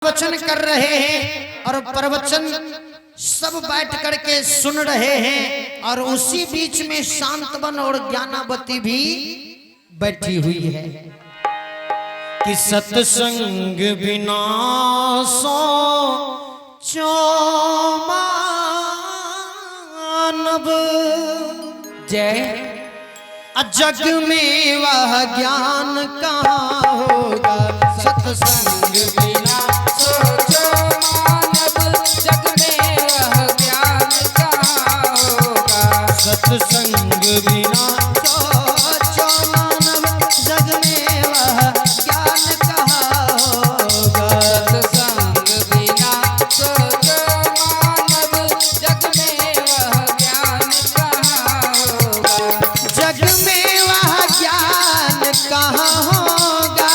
प्रवचन कर रहे हैं और प्रवचन सब बैठ करके सुन रहे हैं और उसी बीच में शांतवन और ज्ञानावती भी बैठी हुई है कि सत्संग बिना सो मानव जय जग में वह ज्ञान कहाँ होगा। सत्संग बिना सोचो मानव जग में वह ज्ञान कहाँ होगा। सत्संग बिना सोचो मानव जग में वह ज्ञान कहाँ होगा। सत्संग बिना सोचो मानव जग में वह ज्ञान कहाँ होगा। जग में वह ज्ञान कहाँ होगा।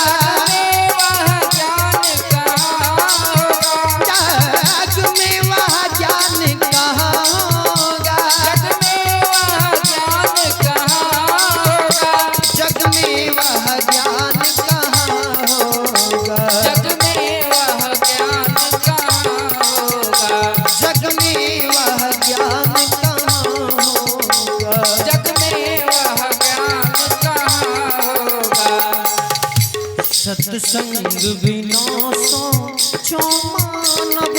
सत्संग बिना सोचो मानव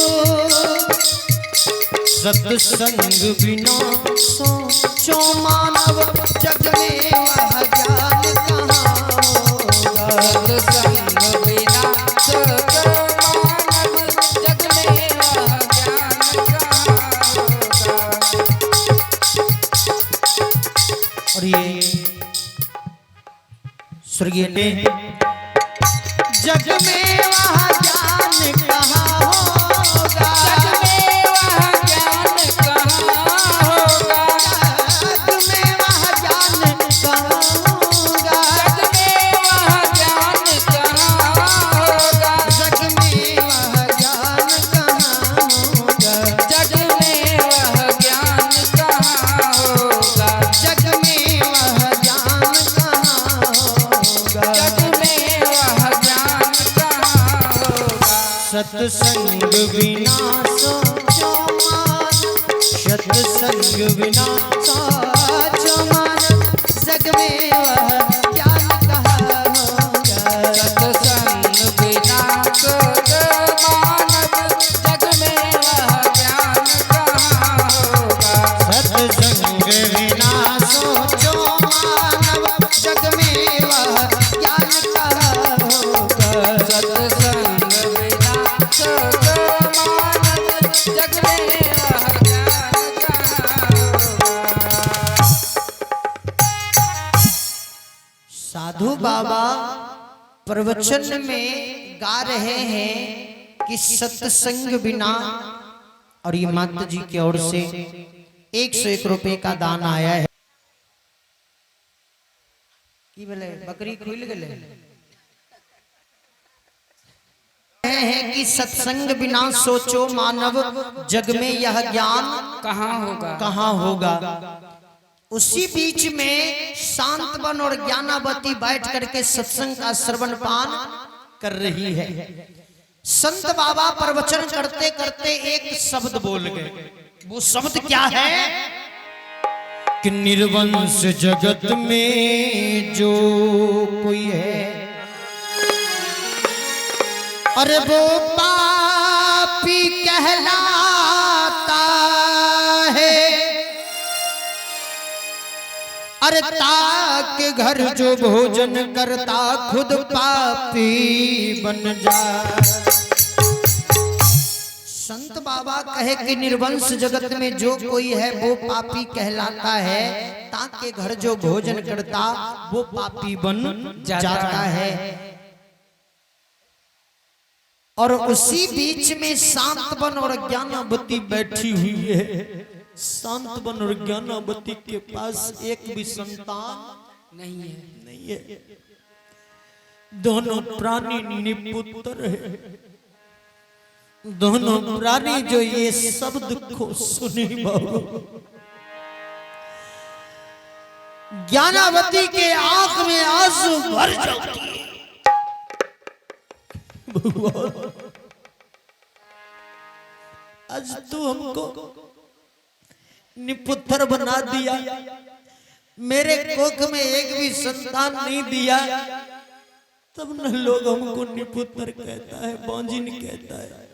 सत्संग बिना सोचो मानव जग में वह ज्ञान कहाँ होगा। सत्संग बिना सोचो मानव जग में वह ज्ञान कहाँ होगा। और ये स्वर्गीय ने जग में वह ज्ञान कहाँ होगा। जग में वह ज्ञान कहाँ होगा। जग में वह ज्ञान कहाँ होगा। जग में वह ज्ञान कहाँ होगा। जग में वह ज्ञान कहाँ होगा। जग में वह ज्ञान कहाँ होगा। जग में वह ज्ञान कहाँ होगा। जग में वह सत्संग बिना सोचो मान सत्संग बिना सोचो मान जग में वह ज्ञान कहाँ होगा। सत्संग बिना सोचो मानव जग में वह ज्ञान कहाँ होगा। सत्संग बिना सोचो मानव जग में वह ज्ञान कहाँ होगा। सत्संग साधु बाबा प्रवचन में गा रहे हैं कि सत्संग बिना। और ये माता जी की ओर से 101 रुपए का दान आया है। की बोले बकरी खुल गए हैं कि सत्संग बिना सोचो मानव जग में यह ज्ञान कहाँ होगा। कहाँ होगा। उसी बीच में शांतवन और ज्ञानावती बैठ करके सत्संग का श्रवण पान कर रही है। संत बाबा प्रवचन करते करते एक शब्द बोल गए। वो शब्द क्या है कि निर्वंश जगत में जो कोई है अरे वो पापी कहलाता है। अरे ताके घर जो भोजन करता खुद पापी बन जाए। संत बाबा कहे कि निर्वंश जगत में जो कोई है वो पापी कहलाता है। ताके घर जो भोजन करता वो पापी बन जाता है। और उसी बीच में शांतवन और ज्ञानावती बैठी हुई है। शांतवन और ज्ञानावती के पास एक भी संतान नहीं है। दोनों प्राणी निपुत्र है। दोनों प्राणी जो ये शब्द को सुने बाबू ज्ञानावती के आंख में आंसू भर जाती है। भगवान आज तू हमको निपुत्र बना दिया, मेरे कोख में एक भी संतान नहीं दिया, तब न लोग हमको निपुत्र कहता है, बांझिन कहता है।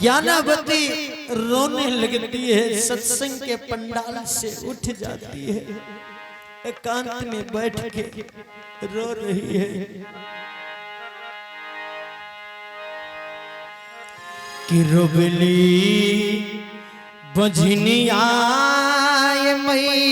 ज्ञानावती रोने लगती है, सत्संग के पंडाल से उठ जाती है, एकांत में बैठ के रो रही है कि रोबली बजनिया मैया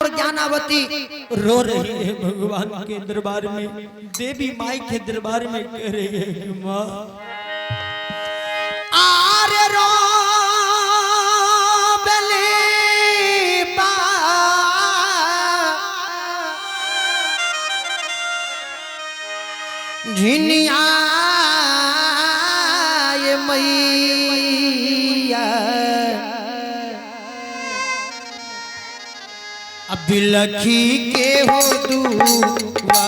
ज्ञानावती रो रही है भगवान के दरबार में, देवी माई के दरबार में कह रही है कि माँ आरे रो बले बा झिनिया ये मैया अब लखी के हो दुआ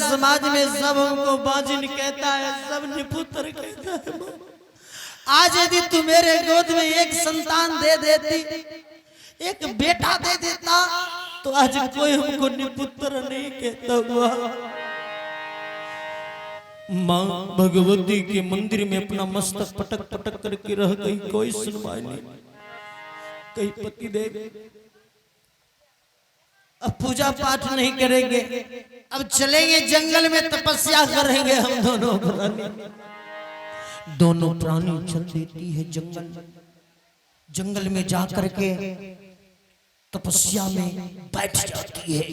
समाज में सब हमको बाजिन कहता है, सब निपुत्र कहता है। आज यदि तू मेरे गोद में एक संतान दे देती, एक बेटा दे देता, तो आज कोई हमको निपुत्र नहीं कहता हुआ। माँ भगवती के मंदिर में अपना मस्तक पटक पटक करके रह गई, कोई सुनवाई नहीं। कई पति देव अब पूजा पाठ नहीं करेंगे, अब चलेंगे जंगल में तपस्या करेंगे। हम दोनों प्राणी चल देती है जंगल में जा करके तपस्या में बैठ जाती है,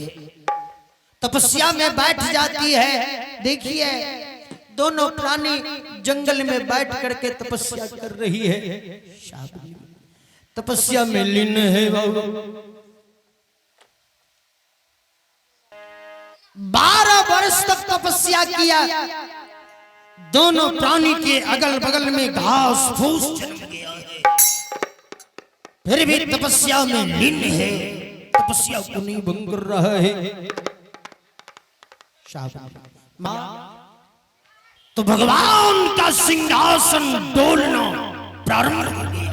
तपस्या में बैठ जाती है। देखिए दोनों प्राणी जंगल में बैठ करके तपस्या कर रही है, तपस्या में लीन है। 12 वर्ष तक तपस्या किया, दोनों प्राणी के अगल बगल में घास फूस जन्म गया है, फिर भी तपस्या में लीन है, तपस्या को नहीं भंग कर रहा है। मां तो भगवान का सिंहासन डोलना प्रारंभ हो गया।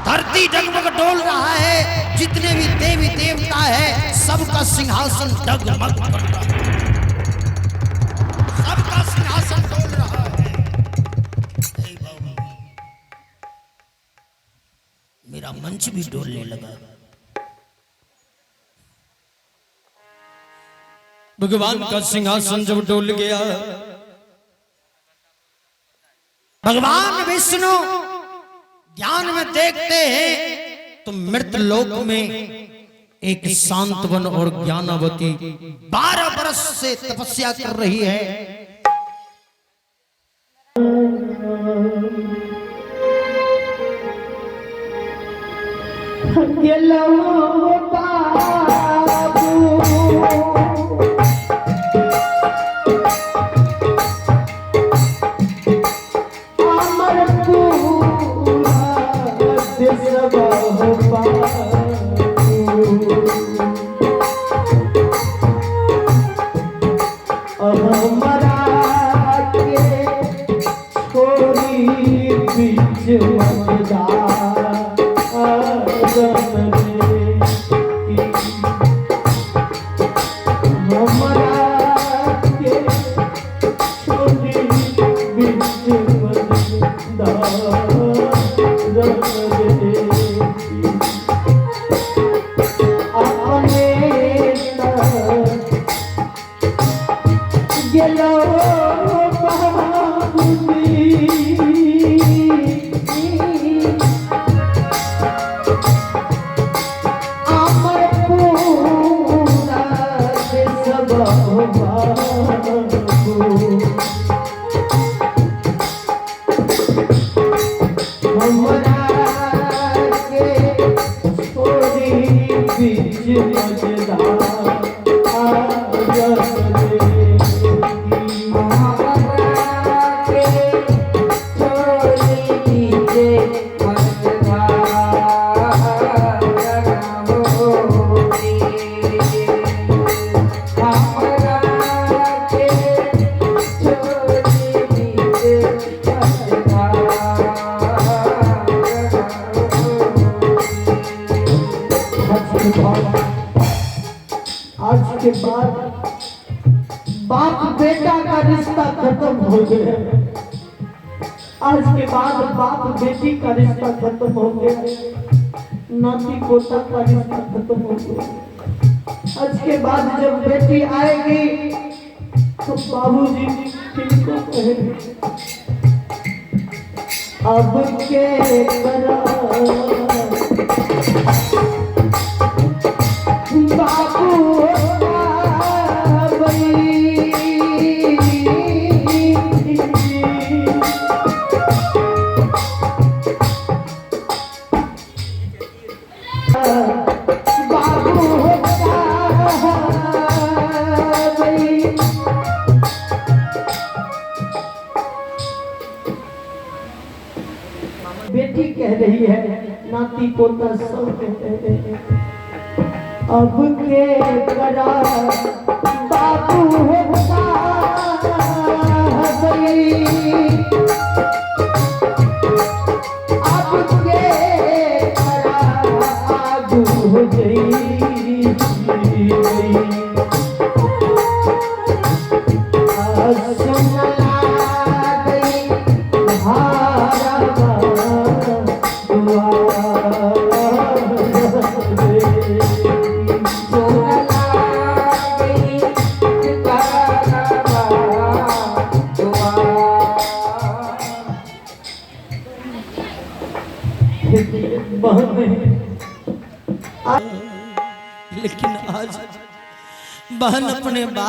धरती डगमग डोल रहा है, जितने भी देवी देवता है सबका सिंहासन डगमग कर रहा है, सबका सिंहासन डोल रहा है। का मंच भी डोलने लगा। भगवान का सिंहासन जब डोल गया, भगवान विष्णु ध्यान में देखते हैं तो मृत लोक में एक शांतवन और ज्ञानावती 12 वर्ष से तपस्या कर रही है। आज के बाद बाप बेटा का रिश्ता खत्म हो गया। आज के बाद बाप बेटी का रिश्ता खत्म हो गया, नाती पोता का रिश्ता खत्म हो गया। आज के बाद जब बेटी आएगी तो बाबूजी किनको कहेंगे? अब के करा बाबू बेटी कह रही है, नाती पोता सब कहते हैं अब के करा बाबू होता गई, अब के करा आगू हो गई। लेकिन आज बहन अपने